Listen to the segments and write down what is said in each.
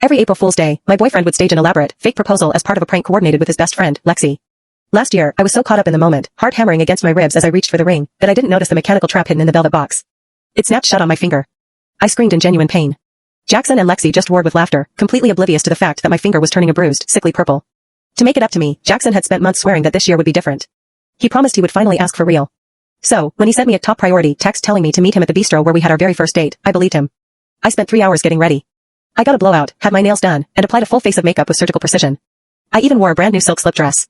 Every April Fool's Day, my boyfriend would stage an elaborate, fake proposal as part of a prank coordinated with his best friend, Lexi. Last year, I was so caught up in the moment, heart hammering against my ribs as I reached for the ring, that I didn't notice the mechanical trap hidden in the velvet box. It snapped shut on my finger. I screamed in genuine pain. Jackson and Lexi just roared with laughter, completely oblivious to the fact that my finger was turning a bruised, sickly purple. To make it up to me, Jackson had spent months swearing that this year would be different. He promised he would finally ask for real. So, when he sent me a top priority text telling me to meet him at the bistro where we had our very first date, I believed him. I spent 3 hours getting ready. I got a blowout, had my nails done, and applied a full face of makeup with surgical precision. I even wore a brand new silk slip dress.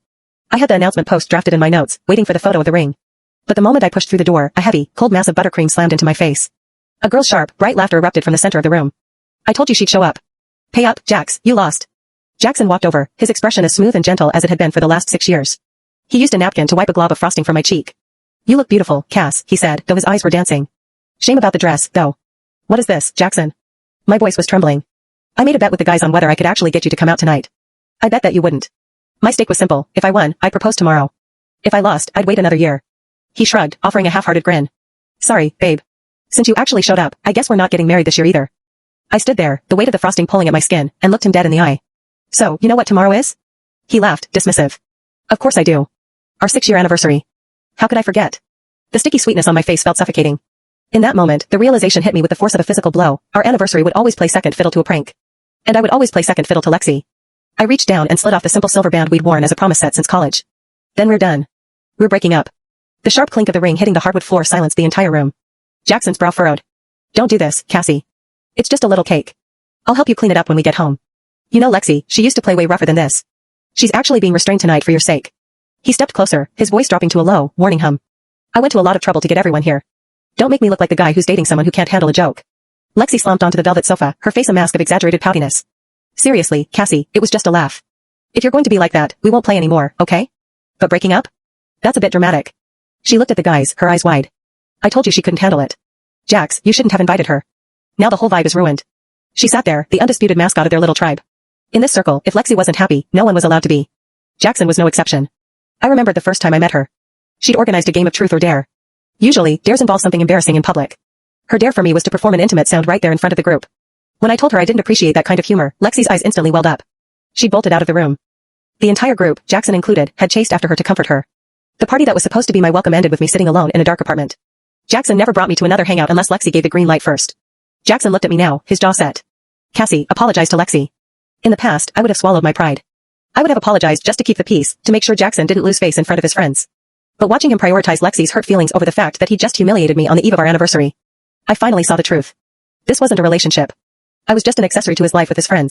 I had the announcement post drafted in my notes, waiting for the photo of the ring. But the moment I pushed through the door, a heavy, cold mass of buttercream slammed into my face. A girl's sharp, bright laughter erupted from the center of the room. I told you she'd show up. Pay up, Jax, you lost. Jackson walked over, his expression as smooth and gentle as it had been for the last 6 years. He used a napkin to wipe a glob of frosting from my cheek. You look beautiful, Cass, he said, though his eyes were dancing. Shame about the dress, though. What is this, Jackson? My voice was trembling. I made a bet with the guys on whether I could actually get you to come out tonight. I bet that you wouldn't. My stake was simple. If I won, I'd propose tomorrow. If I lost, I'd wait another year. He shrugged, offering a half-hearted grin. Sorry, babe. Since you actually showed up, I guess we're not getting married this year either. I stood there, the weight of the frosting pulling at my skin, and looked him dead in the eye. So, you know what tomorrow is? He laughed, dismissive. Of course I do. Our 6-year anniversary. How could I forget? The sticky sweetness on my face felt suffocating. In that moment, the realization hit me with the force of a physical blow. Our anniversary would always play second fiddle to a prank. And I would always play second fiddle to Lexi. I reached down and slid off the simple silver band we'd worn as a promise set since college. Then we're done. We're breaking up. The sharp clink of the ring hitting the hardwood floor silenced the entire room. Jackson's brow furrowed. Don't do this, Cassie. It's just a little cake. I'll help you clean it up when we get home. You know Lexi, she used to play way rougher than this. She's actually being restrained tonight for your sake. He stepped closer, his voice dropping to a low, warning hum. I went to a lot of trouble to get everyone here. Don't make me look like the guy who's dating someone who can't handle a joke. Lexi slumped onto the velvet sofa, her face a mask of exaggerated poutiness. Seriously, Cassie, it was just a laugh. If you're going to be like that, we won't play anymore, okay? But breaking up? That's a bit dramatic. She looked at the guys, her eyes wide. I told you she couldn't handle it. Jax, you shouldn't have invited her. Now the whole vibe is ruined. She sat there, the undisputed mascot of their little tribe. In this circle, if Lexi wasn't happy, no one was allowed to be. Jackson was no exception. I remembered the first time I met her. She'd organized a game of truth or dare. Usually, dares involve something embarrassing in public. Her dare for me was to perform an intimate sound right there in front of the group. When I told her I didn't appreciate that kind of humor, Lexi's eyes instantly welled up. She bolted out of the room. The entire group, Jackson included, had chased after her to comfort her. The party that was supposed to be my welcome ended with me sitting alone in a dark apartment. Jackson never brought me to another hangout unless Lexi gave the green light first. Jackson looked at me now, his jaw set. Cassie, apologize to Lexi. In the past, I would have swallowed my pride. I would have apologized just to keep the peace, to make sure Jackson didn't lose face in front of his friends. But watching him prioritize Lexi's hurt feelings over the fact that he just humiliated me on the eve of our anniversary, I finally saw the truth. This wasn't a relationship. I was just an accessory to his life with his friends.